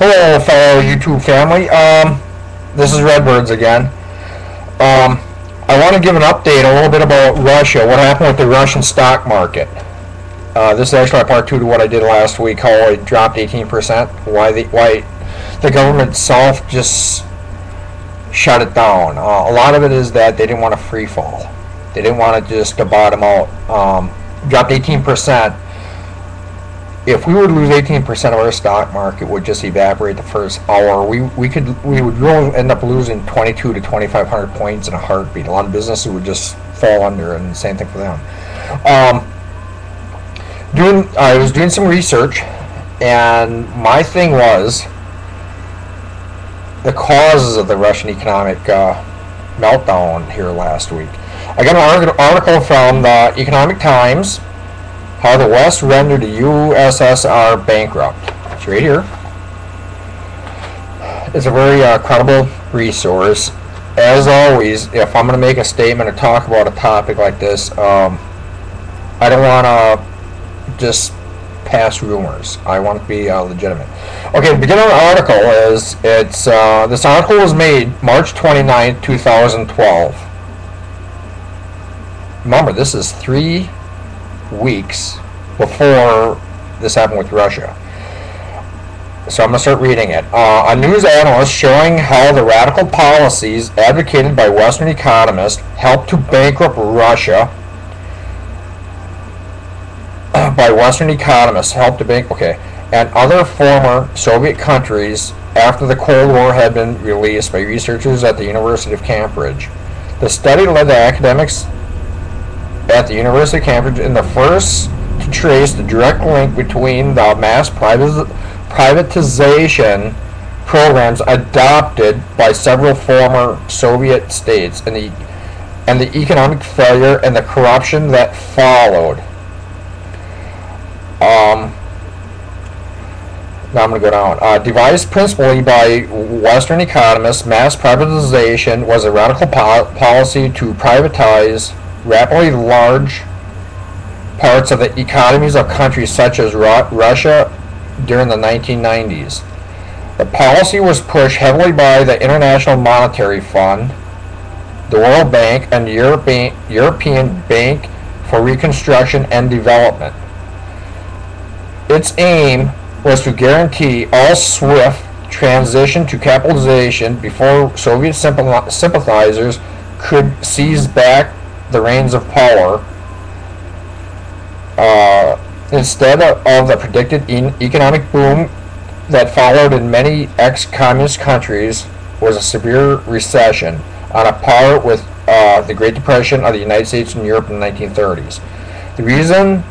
Hello, fellow YouTube family. This is Redbirds again. I want to give an update a little bit about Russia. What happened with the Russian stock market? This is actually part two to what I did last week. How it dropped 18%. Why the government itself just shut it down. A lot of it is that they didn't want a free fall. They didn't want it just to bottom out. Dropped 18%. If we would lose 18% of our stock market, would just evaporate the first hour. We would really end up losing 22 to 2,500 points in a heartbeat. A lot of businesses would just fall under, and the same thing for them. I was doing some research, and my thing was the causes of the Russian economic meltdown here last week. I got an article from the Economic Times. How the West rendered the USSR bankrupt. It's right here. It's a very credible resource. As always, if I'm going to make a statement or talk about a topic like this, I don't want to just pass rumors. I want to be legitimate. Okay, the beginning of the article is, this article was made March 29, 2012. Remember, this is 3 weeks before this happened with Russia. So I'm going to start reading it. A news analyst showing how the radical policies advocated by Western economists helped to bankrupt Russia. By Western economists helped to and other former Soviet countries after the Cold War had been released by researchers at the University of Cambridge. The study led to academics at the University of Cambridge in the first to trace the direct link between the mass privatization programs adopted by several former Soviet states and the economic failure and the corruption that followed. Now I'm going to go down. Devised principally by Western economists, mass privatization was a radical policy to privatize rapidly large parts of the economies of countries such as Russia during the 1990s. The policy was pushed heavily by the International Monetary Fund, the World Bank, and the European Bank for Reconstruction and Development. Its aim was to guarantee all swift transition to capitalization before Soviet sympathizers could seize back the reins of power. Instead of the predicted economic boom that followed in many ex-communist countries was a severe recession on a par with the Great Depression of the United States and Europe in the 1930s. The reason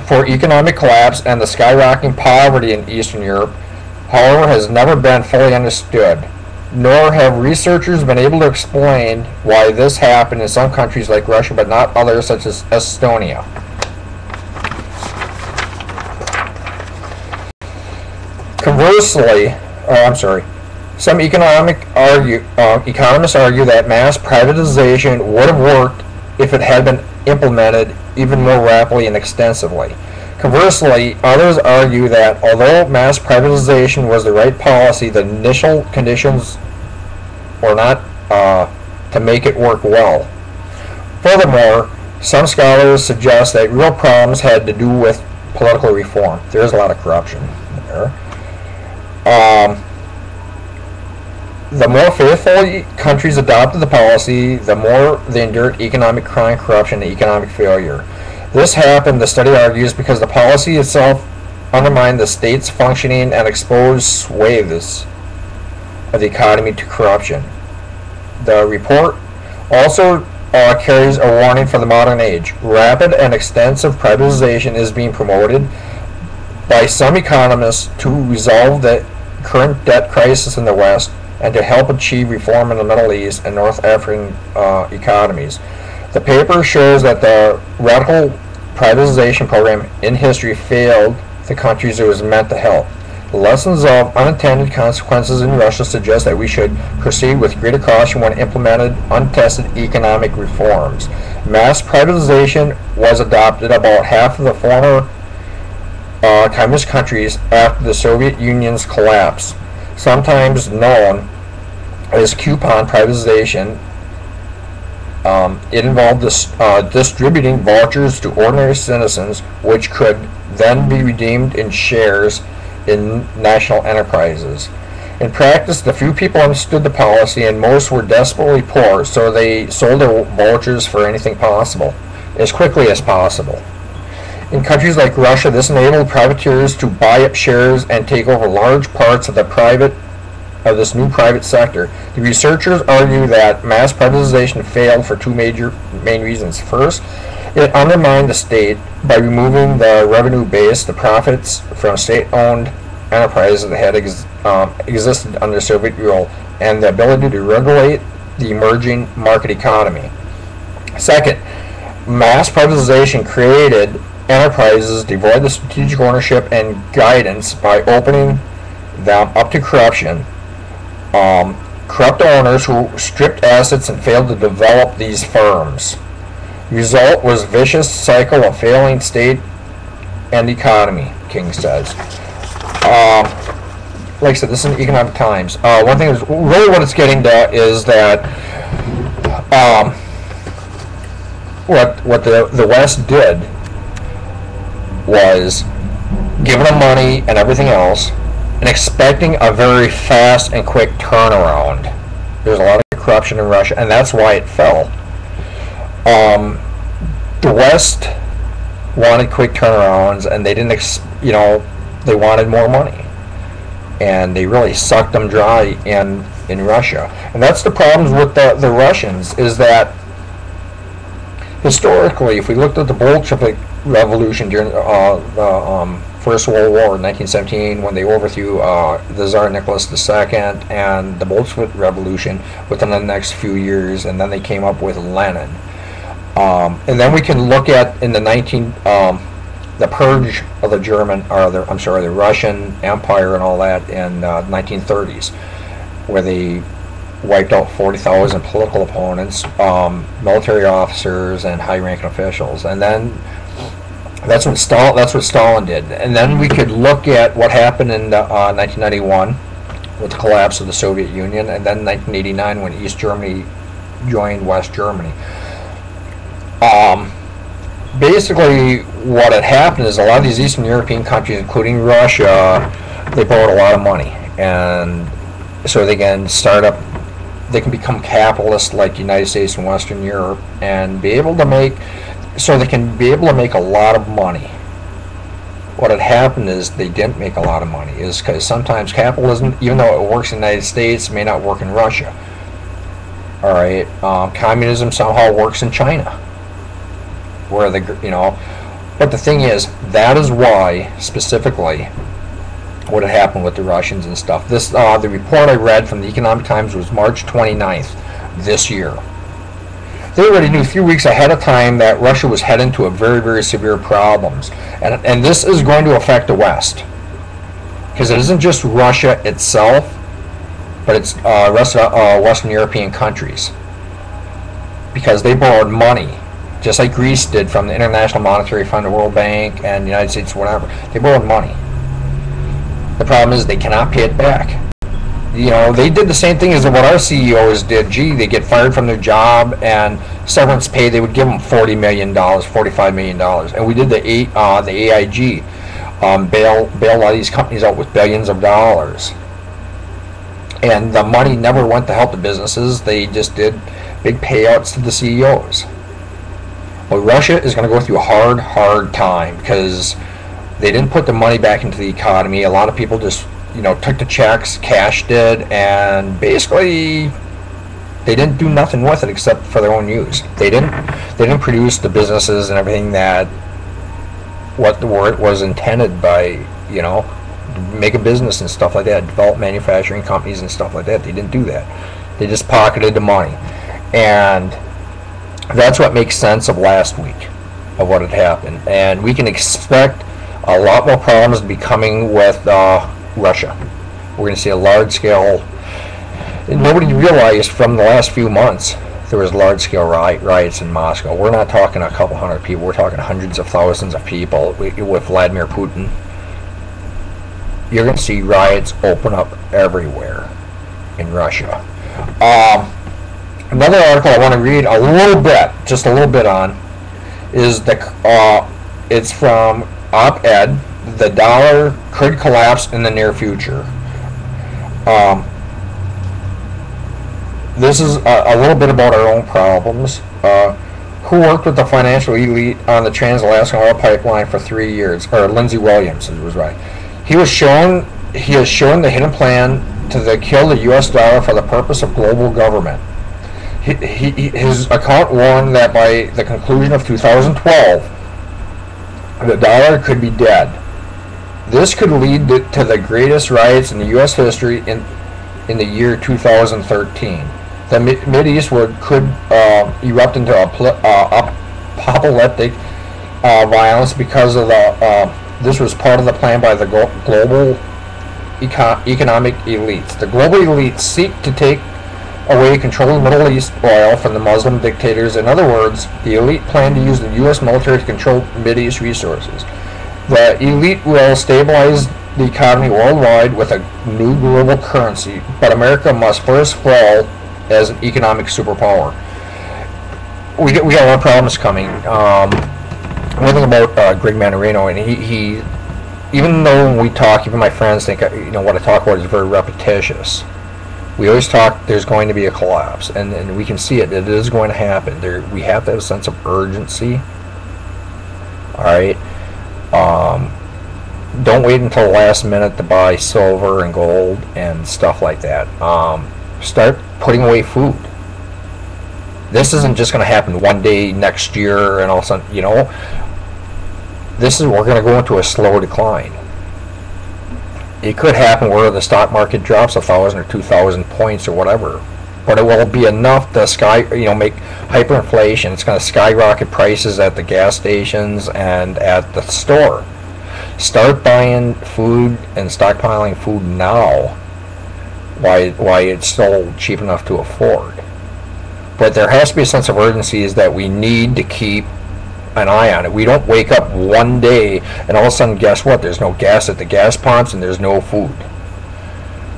for economic collapse and the skyrocketing poverty in Eastern Europe, however, has never been fully understood, nor have researchers been able to explain why this happened in some countries like Russia but not others such as Estonia. Conversely, some economists argue that mass privatization would have worked if it had been implemented even more rapidly and extensively. Conversely, others argue that although mass privatization was the right policy, the initial conditions were not to make it work well. Furthermore, some scholars suggest that real problems had to do with political reform. There's a lot of corruption there. The more faithful countries adopted the policy, the more they endured economic crime, corruption, and economic failure. This happened, the study argues, because the policy itself undermined the state's functioning and exposed swathes of the economy to corruption. The report also carries a warning for the modern age. Rapid and extensive privatization is being promoted by some economists to resolve the current debt crisis in the West and to help achieve reform in the Middle East and North African economies. The paper shows that the radical privatization program in history failed the countries it was meant to help. The lessons of unintended consequences in Russia suggest that we should proceed with greater caution when implemented untested economic reforms. Mass privatization was adopted about half of the former communist countries after the Soviet Union's collapse, sometimes known as coupon privatization. It involved distributing vouchers to ordinary citizens, which could then be redeemed in shares in national enterprises. In practice, the few people understood the policy, and most were desperately poor, so they sold their vouchers for anything possible, as quickly as possible. In countries like Russia, this enabled privateers to buy up shares and take over large parts of this new private sector. The researchers argue that mass privatization failed for two main reasons. First, it undermined the state by removing the revenue base, the profits from state-owned enterprises that had existed under Soviet rule, and the ability to regulate the emerging market economy. Second, mass privatization created enterprises devoid of strategic ownership and guidance by opening them up to corruption. Corrupt owners who stripped assets and failed to develop these firms. Result was vicious cycle of failing state and economy, King says. Like I said, this is in Economic Times. One thing is really what it's getting to is that what the West did was giving them money and everything else and expecting a very fast and quick turnaround. There's a lot of corruption in Russia, and that's why it fell. The West wanted quick turnarounds, and they didn't, they wanted more money, and they really sucked them dry in Russia. And that's the problems with the Russians, is that historically, if we looked at the Bolshevik Revolution during the First World War in 1917, when they overthrew the Tsar Nicholas II, and the Bolshevik Revolution within the next few years, and then they came up with Lenin. And then we can look at in the the purge of the Russian Empire and all that in 1930s, where they wiped out 40,000 political opponents, military officers, and high-ranking officials, and then that's what Stalin did. And then we could look at what happened in 1991 with the collapse of the Soviet Union, and then 1989 when East Germany joined West Germany. Basically, what had happened is a lot of these Eastern European countries, including Russia, they borrowed a lot of money, and so they can become capitalist like the United States and Western Europe, and they can be able to make a lot of money. What had happened is they didn't make a lot of money, is because sometimes capitalism, even though it works in the United States, may not work in Russia. All right, communism somehow works in China, where but the thing is, that is why specifically what had happened with the Russians and stuff. The report I read from the Economic Times was March 29th this year. They already knew 3 weeks ahead of time that Russia was heading to a very, very severe problems, and this is going to affect the West, because it isn't just Russia itself, but it's Western European countries, because they borrowed money, just like Greece did from the International Monetary Fund, the World Bank, and the United States, whatever. They borrowed money. The problem is they cannot pay it back. They did the same thing as what our CEOs did. They get fired from their job, and severance pay, they would give them $40 million, $45 million. And we did the AIG, bail a lot of these companies out with billions of dollars. And the money never went to help the businesses. They just did big payouts to the CEOs. Well, Russia is going to go through a hard time, because they didn't put the money back into the economy. A lot of people just took the checks, cashed it, and basically they didn't do nothing with it except for their own use. They didn't produce the businesses and everything that what the word was intended by, make a business and stuff like that, develop manufacturing companies and stuff like that. They didn't do that. They just pocketed the money. And that's what makes sense of last week, of what had happened. And we can expect a lot more problems to be coming with Russia. We're going to see a large-scale. Nobody realized from the last few months there was large-scale riots in Moscow. We're not talking a couple hundred people. We're talking hundreds of thousands of people with Vladimir Putin you're going to see riots open up everywhere in Russia. Another article I want to read a little bit, just a little bit on, is it's from Op-Ed. The dollar could collapse in the near future. This is a little bit about our own problems. Who worked with the financial elite on the Trans-Alaska Oil Pipeline for 3 years? Or Lindsey Williams was right. He has shown the hidden plan to kill the U.S. dollar for the purpose of global government. His account warned that by the conclusion of 2012, the dollar could be dead. This could lead to the greatest riots in the U.S. history in the year 2013. The Mideast could erupt into apoplectic violence because of this was part of the plan by the global economic elites. The global elites seek to take away control of Middle East oil from the Muslim dictators. In other words, the elite plan to use the U.S. military to control Mideast resources. The elite will stabilize the economy worldwide with a new global currency, but America must first fall as an economic superpower. We got a lot of problems coming. One thing about Greg Mannarino, and he even though when we talk, even my friends think what I talk about is very repetitious. We always talk there's going to be a collapse, and we can see it. It is going to happen. We have to have a sense of urgency. All right. Don't wait until the last minute to buy silver and gold and stuff like that. Start putting away food. This isn't just going to happen one day next year and all of a sudden, we're going to go into a slow decline. It could happen where the stock market drops 1,000 or 2,000 points or whatever, but it will be enough to make hyperinflation. It's going to skyrocket prices at the gas stations and at the store. Start buying food and stockpiling food now, why it's still cheap enough to afford. But there has to be a sense of urgency is that we need to keep an eye on it. We don't wake up one day and all of a sudden, guess what? There's no gas at the gas pumps and there's no food.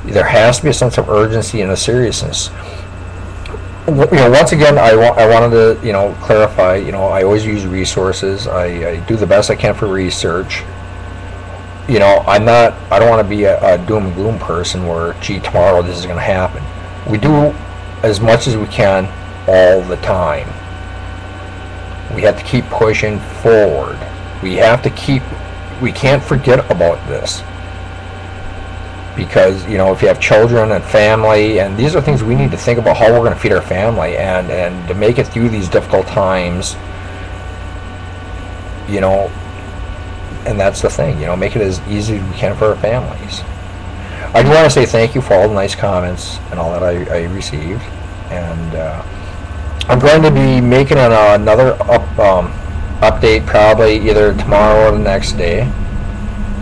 There has to be a sense of urgency and a seriousness. Once again, I wanted to clarify. I always use resources. I do the best I can for research. I don't want to be a doom and gloom person where, gee, tomorrow this is going to happen. We do as much as we can all the time. We have to keep pushing forward. We can't forget about this. Because, if you have children and family, and these are things we need to think about how we're going to feed our family and to make it through these difficult times, and that's the thing, make it as easy as we can for our families. I do want to say thank you for all the nice comments and all that I received, and I'm going to be making another update probably either tomorrow or the next day.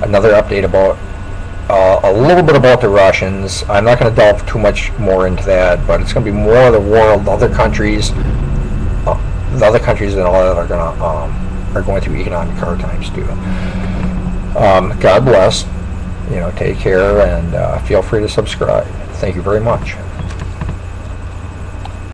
Another update about a little bit about the Russians. I'm not going to delve too much more into that, but it's going to be more of the world, the other countries and all that are going through economic hard times too. God bless. Take care and feel free to subscribe. Thank you very much.